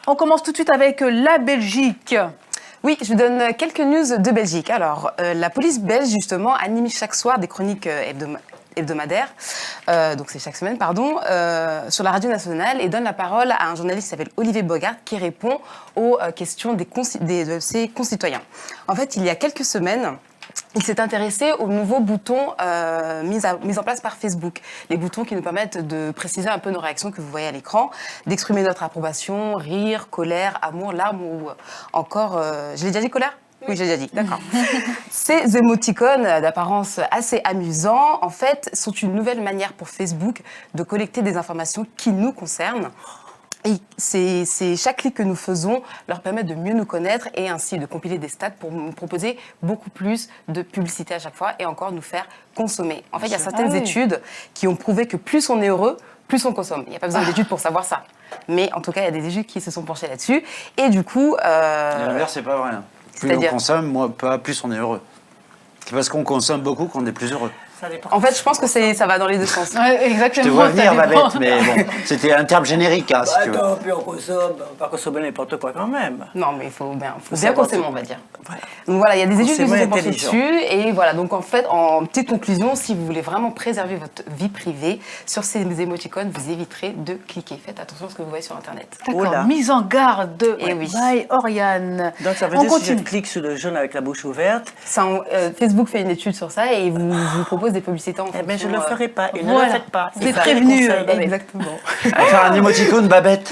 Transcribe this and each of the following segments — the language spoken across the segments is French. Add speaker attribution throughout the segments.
Speaker 1: On commence tout de suite avec la Belgique.
Speaker 2: Oui, je vous donne quelques news de Belgique. Alors, la police belge, justement, anime chaque soir des chroniques hebdomadaires, donc c'est chaque semaine, pardon, sur la radio nationale et donne la parole à un journaliste qui s'appelle Olivier Bogart qui répond aux questions de ses concitoyens. En fait, il y a quelques semaines, il s'est intéressé aux nouveaux boutons mis en place par Facebook. Les boutons qui nous permettent de préciser un peu nos réactions que vous voyez à l'écran, d'exprimer notre approbation, rire, colère, amour, larmes ou encore... je l'ai déjà dit colère ? Oui, j'ai déjà dit, d'accord. Ces émoticônes d'apparence assez amusants, en fait, sont une nouvelle manière pour Facebook de collecter des informations qui nous concernent. Et chaque clic que nous faisons leur permet de mieux nous connaître et ainsi de compiler des stats pour nous proposer beaucoup plus de publicité à chaque fois et encore nous faire consommer. En fait, il y a certaines études qui ont prouvé que plus on est heureux, plus on consomme. Il n'y a pas besoin d'études pour savoir ça. Mais en tout cas, il y a des études qui se sont penchées là-dessus. Et du coup...
Speaker 3: L'inverse, c'est pas vrai. Plus on consomme, plus on est heureux. C'est parce qu'on consomme beaucoup qu'on est plus heureux.
Speaker 2: En fait, je pense que ça va dans les deux sens.
Speaker 1: Ouais, exactement.
Speaker 3: Je te vois venir, Babette, mais bon, c'était un terme générique, hein, si tu veux.
Speaker 4: Attends, puis on consomme, on va pas consommer n'importe quoi quand même.
Speaker 2: Non, mais il faut bien consommer, on va dire.
Speaker 4: Voilà.
Speaker 2: Donc voilà, il y a des études qui se sont penchées
Speaker 4: intelligent.
Speaker 2: dessus. Et voilà, donc en fait, en petite conclusion, si vous voulez vraiment préserver votre vie privée, sur ces émoticônes, vous éviterez de cliquer. Faites attention à ce que vous voyez sur Internet.
Speaker 1: D'accord,
Speaker 4: Oula.
Speaker 1: mise en garde
Speaker 2: Eh oui.
Speaker 1: by Oriane.
Speaker 4: Donc ça veut dire que si je clique sur le jaune avec la bouche ouverte,
Speaker 2: Facebook fait une étude sur ça et vous propose des publicités en fonction.
Speaker 4: eh ben je ne le ferai pas. Et ne
Speaker 1: voilà.
Speaker 4: le faites pas.
Speaker 1: Vous êtes
Speaker 4: ça.
Speaker 1: prévenus.
Speaker 2: Exactement.
Speaker 3: On va faire un émoticône Babette.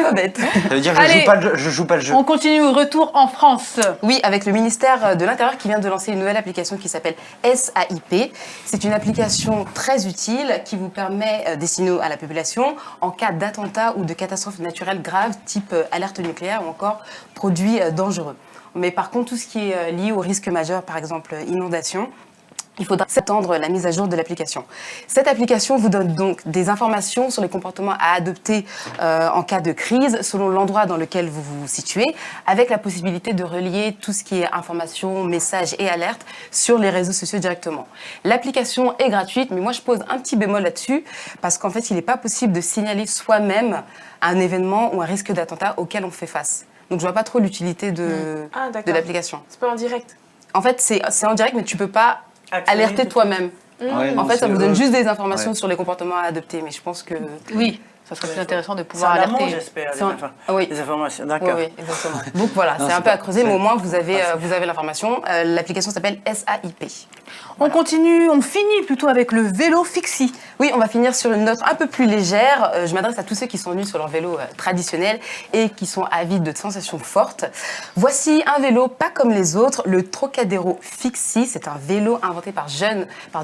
Speaker 2: Pas bête.
Speaker 3: Ça veut dire que
Speaker 1: Allez.
Speaker 3: je joue pas le jeu.
Speaker 1: On continue, retour en France.
Speaker 2: Oui, avec le ministère de l'Intérieur qui vient de lancer une nouvelle application qui s'appelle SAIP. C'est une application très utile qui vous permet, destinée à la population, en cas d'attentat ou de catastrophe naturelle grave, type alerte nucléaire ou encore produits dangereux. Mais par contre, tout ce qui est lié au risque majeur, par exemple inondation, il faudra s'attendre la mise à jour de l'application. Cette application vous donne donc des informations sur les comportements à adopter en cas de crise, selon l'endroit dans lequel vous vous situez, avec la possibilité de relier tout ce qui est informations, messages et alertes sur les réseaux sociaux directement. L'application est gratuite, mais moi je pose un petit bémol là-dessus, parce qu'en fait, il n'est pas possible de signaler soi-même un événement ou un risque d'attentat auquel on fait face. Donc je vois pas trop l'utilité de l'application.
Speaker 5: C'est pas en direct.
Speaker 2: En fait, c'est en direct, mais tu peux pas alerter toi-même.
Speaker 3: Ouais,
Speaker 2: En
Speaker 3: non,
Speaker 2: fait, ça
Speaker 3: c'est
Speaker 2: vous donne
Speaker 3: eux.
Speaker 2: juste des informations
Speaker 3: Ouais.
Speaker 2: sur les comportements à adopter, mais je pense que...
Speaker 1: Oui, ça serait plus intéressant de
Speaker 4: c'est
Speaker 1: pouvoir
Speaker 4: en amont,
Speaker 1: alerter.
Speaker 4: j'espère,
Speaker 2: C'est en-
Speaker 4: les
Speaker 2: oui.
Speaker 4: informations.
Speaker 2: Oui,
Speaker 4: D'accord.
Speaker 2: oui, exactement. Donc voilà, c'est un peu à creuser, mais au moins vous avez l'information. L'application s'appelle SAIP.
Speaker 1: On continue, on finit plutôt avec le vélo Fixie.
Speaker 2: Oui, on va finir sur une note un peu plus légère. Je m'adresse à tous ceux qui sont venus sur leur vélo traditionnel et qui sont avides de sensations fortes. Voici un vélo pas comme les autres, le Trocadéro Fixie. C'est un vélo inventé par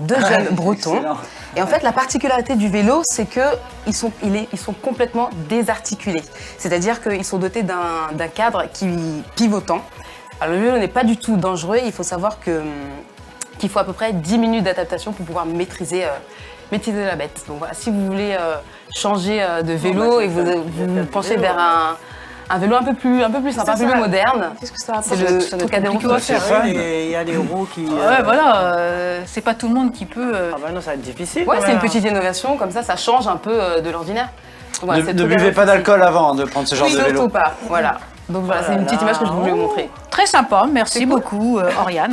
Speaker 2: deux jeunes bretons.
Speaker 3: excellent.
Speaker 2: Et en fait, la particularité du vélo, c'est qu'ils sont complètement désarticulés. C'est-à-dire qu'ils sont dotés d'un cadre qui pivotant. Alors, le vélo n'est pas du tout dangereux. Il faut savoir qu'il faut à peu près 10 minutes d'adaptation pour pouvoir maîtriser la bête. Donc voilà, si vous voulez changer de vélo et vous vous penchez vers un vélo un peu plus sympa, un peu plus moderne,
Speaker 5: Qu'est-ce que ça
Speaker 2: c'est
Speaker 5: apporte?
Speaker 2: le Trocadéro Fixie.
Speaker 3: C'est fun.
Speaker 4: Il y a des roues qui...
Speaker 1: Ouais, voilà, c'est pas tout le monde qui peut...
Speaker 4: Ah ben non, ça va être difficile.
Speaker 2: Ouais, c'est une
Speaker 4: voilà.
Speaker 2: petite innovation, comme ça change un peu de l'ordinaire. Donc voilà, c'est le
Speaker 3: Ne
Speaker 2: Trocadéro
Speaker 3: buvez pas
Speaker 2: Fixie.
Speaker 3: d'alcool avant de prendre ce genre
Speaker 2: Oui,
Speaker 3: de vélo.
Speaker 2: surtout pas, voilà. Donc voilà, c'est une petite image que je voulais vous montrer.
Speaker 1: Très sympa, merci beaucoup Oriane.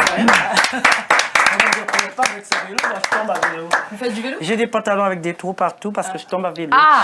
Speaker 4: Je tombe à vélo.
Speaker 2: Vous faites du vélo?
Speaker 4: J'ai des pantalons avec des trous partout parce que je tombe à vélo.
Speaker 1: Ah